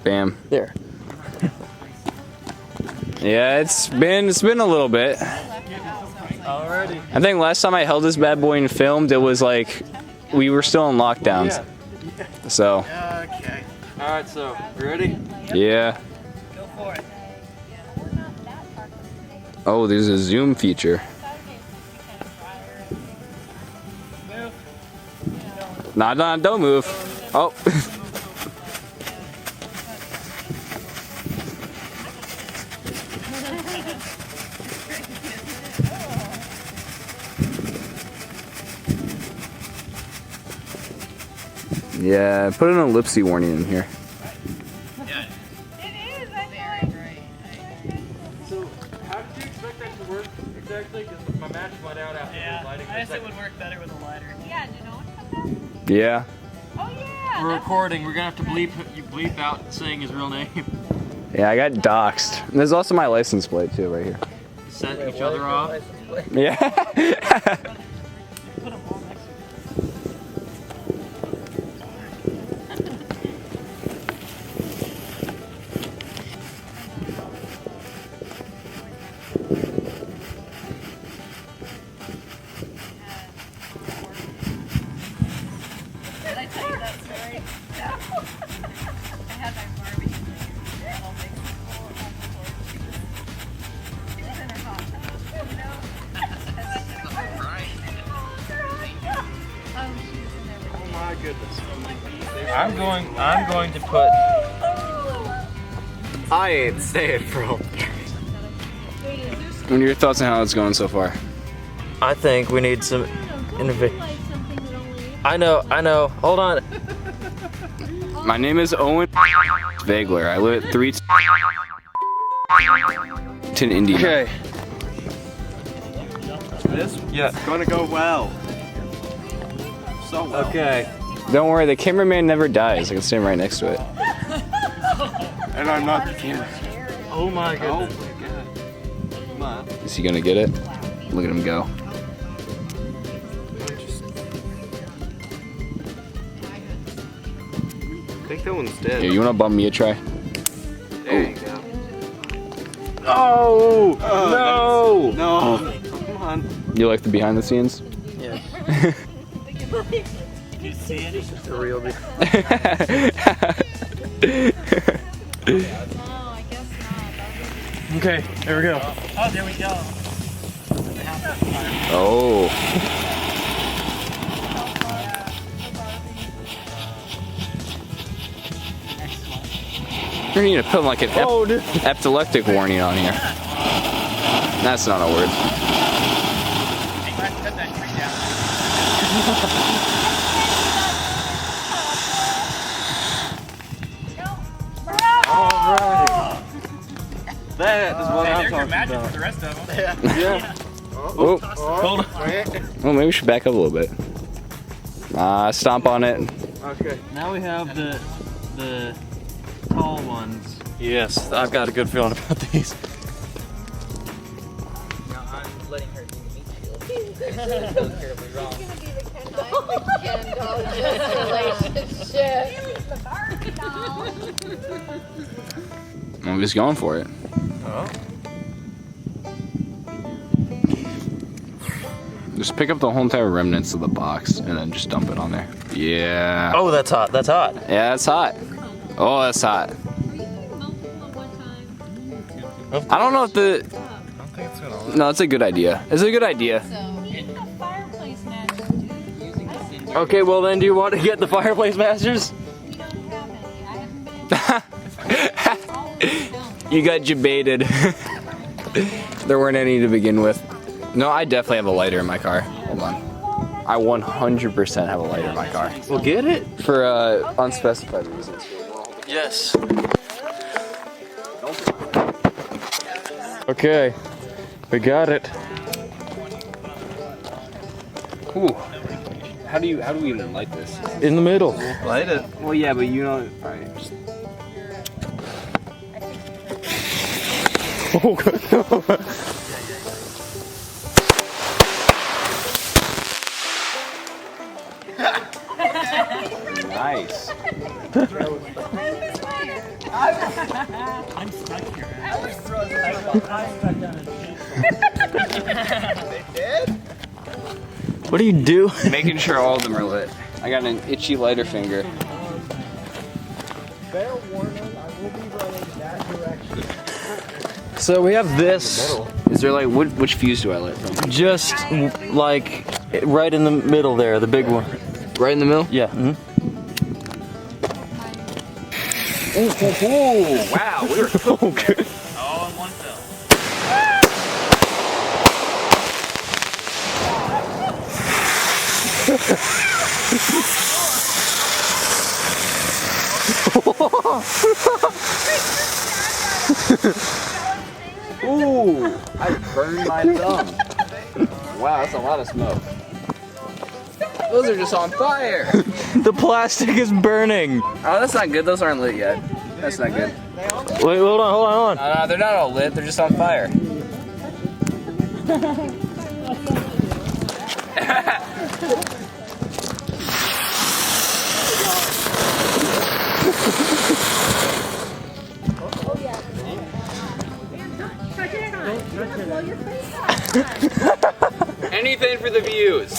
Bam. There. Yeah, it's been a little bit. Alrighty. I think last time I held this bad boy and filmed, it was like we were still in lockdowns. So. Okay. All right. So, you ready? Yeah. Go for it. Oh, there's a zoom feature. Nah, don't move. Oh. Yeah, put an ellipse warning in here. So, how did you expect that to work exactly? Because my match went out after the lighting. I guess it would work better with a lighter. Yeah, do you know what? Yeah. Oh yeah. We're recording. We're gonna have to bleep out saying his real name. Yeah, I got doxxed. There's also my license plate too, right here. Set each other off. Yeah. Put them all next to Did I tell you that story? No. I had my Barbie little mix full on the floor. She was in her hot tub, you know? Oh, she was in there with Oh my goodness. I'm like, what are you I'm going to put. I ain't staying, bro. What are your thoughts on how it's going so far? I think we need some innovation. I know. Hold on. My name is Owen Vagler. I live at 3 Indiana. Okay. This Yeah. is gonna go well. So well. Okay. Don't worry, the cameraman never dies. I can stand right next to it. And I'm not the camera. Oh my Oh goodness. my god. Come on. Is he gonna get it? Look at him go. I think that one's dead. Here, you wanna bum me a try? There you go. Oh no! No. Come on. You like the behind the scenes? Yeah. you see it? It's a real deal. No, I guess not. Okay. There we go. Oh, there we go. Oh. You need to put like an epileptic warning on here. That's not a word. Hey, let's cut that tree Alright. That is what down. I'm There's your talking magic about. for the rest of them. Yeah. Oh, Hold on. well, maybe we should back up a little bit. Stomp on it. Okay. Now we have the tall ones. Yes, I've got a good feeling about these. Now I'm letting her do the meat shield. It's terribly wrong. It's gonna be the Ken dog relationship. I'm just going for it. Oh. Just pick up the whole entire remnants of the box and then just dump it on there. Yeah. Oh, that's hot. That's hot. Yeah, that's hot. Oh, that's hot. I don't know if the. I don't think it's gonna. No, it's a good idea. It's a good idea. Fireplace match. Okay, well then, do you want to get the fireplace masters? We don't have any. I haven't been in. You got jebaited. There weren't any to begin with. No, I definitely have a lighter in my car. Hold on. I 100% have a lighter in my car. Well, get it. For unspecified reasons. Yes. Okay, we got it. Ooh. How do we even light this? In the middle. Light it. Well, yeah, but you know. All right. Just... Oh, God. Nice. I'm stuck here. What do you do? Making sure all of them are lit. I got an itchy lighter finger. Fair warning, I will be running that direction. So we have this Is there like, which fuse do I light from? just like right in the middle there, the big one. Right in the middle? Yeah. Ooh, wow, we were Okay. All in one fill. Ooh, I burned my thumb. Wow, that's a lot of smoke. Those are just on fire. The plastic is burning. Oh, that's not good. Those aren't lit yet. That's not good. Wait, hold on. No, they're not all lit. They're just on fire. Anything for the views.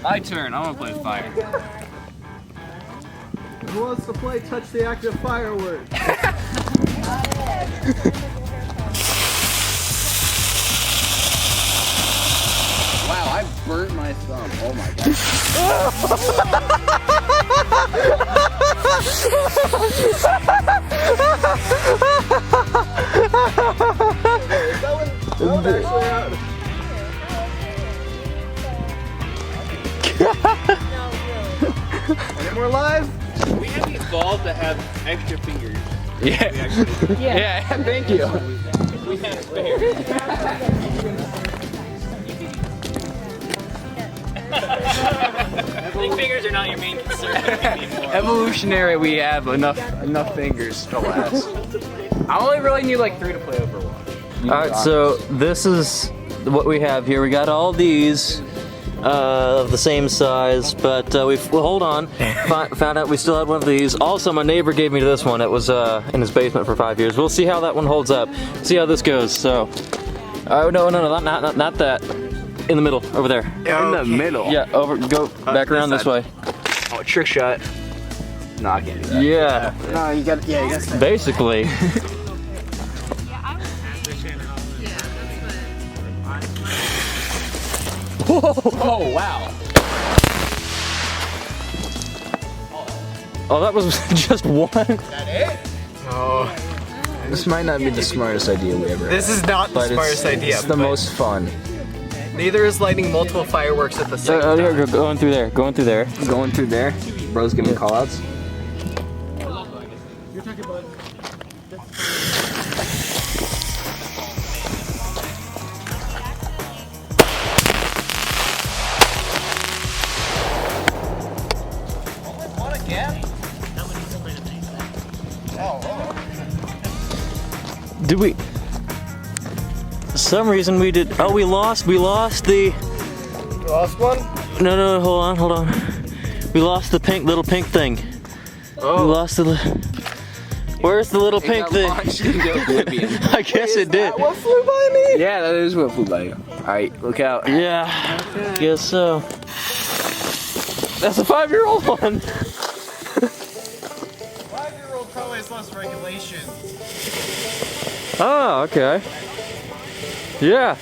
My turn. I want to play fire. Who wants to play Touch the Active Fireworks? Wow, I burnt my thumb. Oh my god. Any more live? We have evolved to have extra fingers. Yeah. Yeah, thank you. We have spare. Big fingers are not your main concern anymore. Evolutionary, we have enough fingers to last. I only really need like 3 to play over 1. Alright, so this is what we have here. We got all these of the same size, but well, hold on. Found out we still had one of these. Also, my neighbor gave me this one. It was in his basement for 5 years. We'll see how that one holds up. See how this goes. So, oh no, not that. In the middle, over there. In the middle. Yeah, go back around this way. Oh, trick shot. No, I can't do that. Yeah, No, you got to. basically. Oh wow. Oh, that was just one. Oh. This might not be the smartest idea we ever had. This is not the But smartest idea. It's the most fun. Neither is lighting multiple fireworks at the same time. Going through there. Going through there. Bro's giving call outs. Did we? For some reason we did. Oh, we lost the. Lost one? No, hold on. We lost the little pink thing. Oh. We lost the. Where's the little pink thing? I guess it did. What flew by me? Yeah, that is what flew by you. Alright, look out. Yeah, guess so. That's a 5-year-old one. 5-year-old probably has less regulation. Oh, okay. Yeah.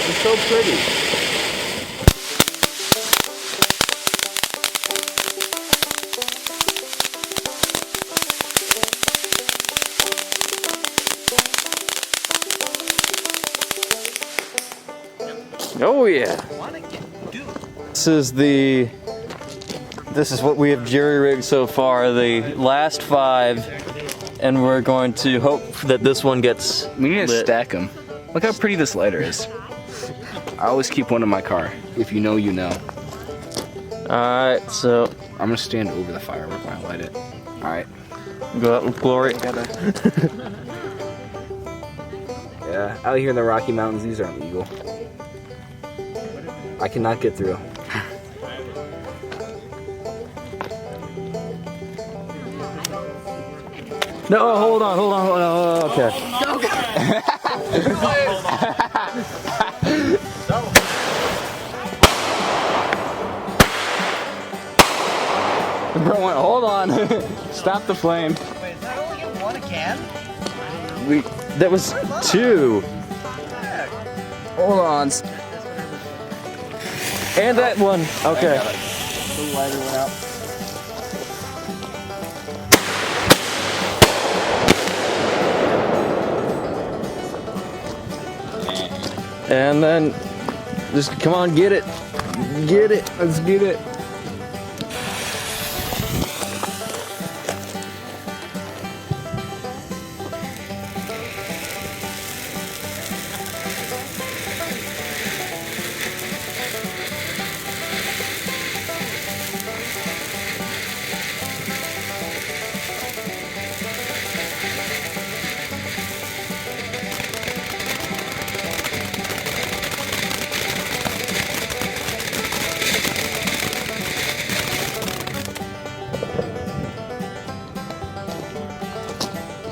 It's so pretty. Oh yeah. This is what we have jury rigged so far, the last 5, and we're going to hope that this one gets We need to lit. stack them. Look how pretty this lighter is. I always keep one in my car. If you know, you know. Alright, so I'm gonna stand over the firework when I light it. Alright. Go out with glory. Yeah, out here in the Rocky Mountains, these aren't legal. I cannot get through. No, hold on. Oh, okay. Bro, hold on. Stop the flame. Wait, is that only in one can? That was 2. Hold on. And that one. Okay. The lighter went out. And then just come on, get it. Get it. Let's get it.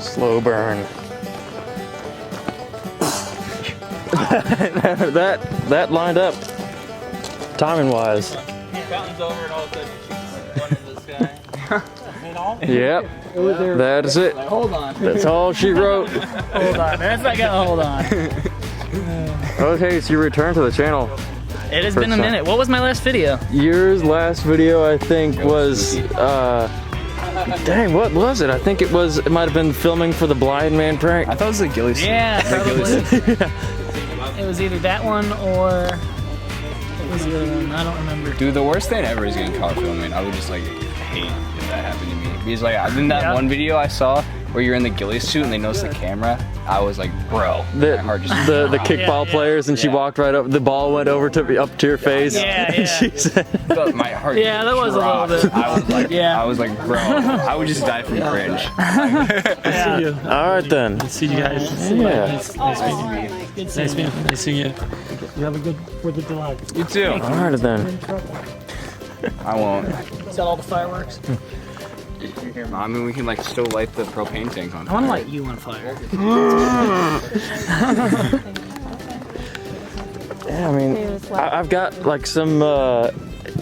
Slow burn. that lined up timing wise. Fountain's over and all of a sudden you shoot one into the sky. Yep. That is it. Hold on. That's all she wrote. Hold on. That's not gonna hold on. Okay, so you return to the channel. It has been a minute. What was my last video? Yours last video I think was dang, what was it? I think it might have been filming for the blind man prank. I thought it was the Gillies. Yeah, probably. It was either that one or what was the other one? I don't remember. Dude, the worst thing ever is getting caught filming. I would just like hate if that happened to me. Because like in that one video I saw where you're in the ghillie suit and they noticed the camera, I was like, bro, my heart just the kickball players, and she walked right up. The ball went over up to your face. Yeah, and she said, but my heart. Yeah, that was a little bit. I was like, Yeah. I was like, bro, I would just die from cringe. Yeah. all right then. See you guys. Yeah. Nice meeting you. Nice seeing you. You have a good 4th of July. You too. All right then. I won't. Is that all the fireworks? I mean, we can like still light the propane tank on I want to fire. light you on fire. Yeah, I mean, I've got like some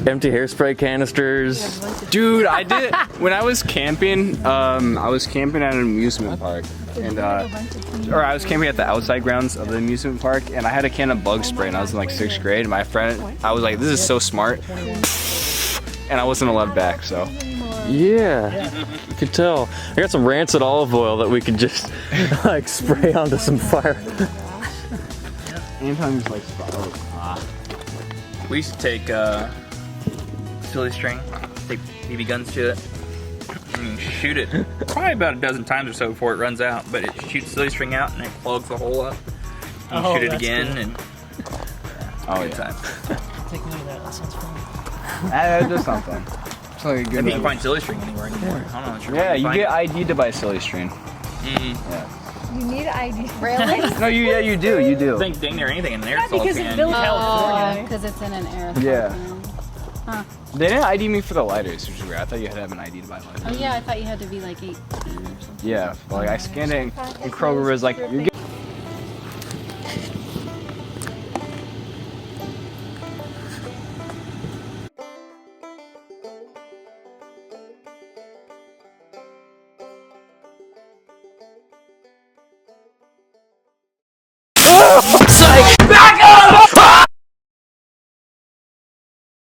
empty hairspray canisters. Dude, I did when I was camping. I was camping at an amusement park, and or I was camping at the outside grounds of the amusement park, and I had a can of bug spray, and I was in like 6th grade. And my friend, I was like, "This is so smart," and I wasn't allowed back. So Yeah, you could tell. I got some rancid olive oil that we could just like spray onto some fire. Anton just like We used to take silly string, take BB guns to it, and shoot it probably about a dozen times or so before it runs out. But it shoots silly string out and it clogs the hole up. And Oh, shoot it that's again cool. and oh good yeah, time. Take me to that. That sounds fun. that's just something. It's like a I good think you can one. find silly string anywhere anymore. I'm not sure. Yeah, where you find get it. ID to buy silly string. You need ID. Really? No, you do. I think dang near anything in there. Because it's built California. Because it's in an aerosol. Yeah. Huh. They didn't ID me for the lighters, which is weird. I thought you had to have an ID to buy lighters. Oh yeah, I thought you had to be like 18 or something. Yeah, well, like I scanned it, and Kroger was like, "You're getting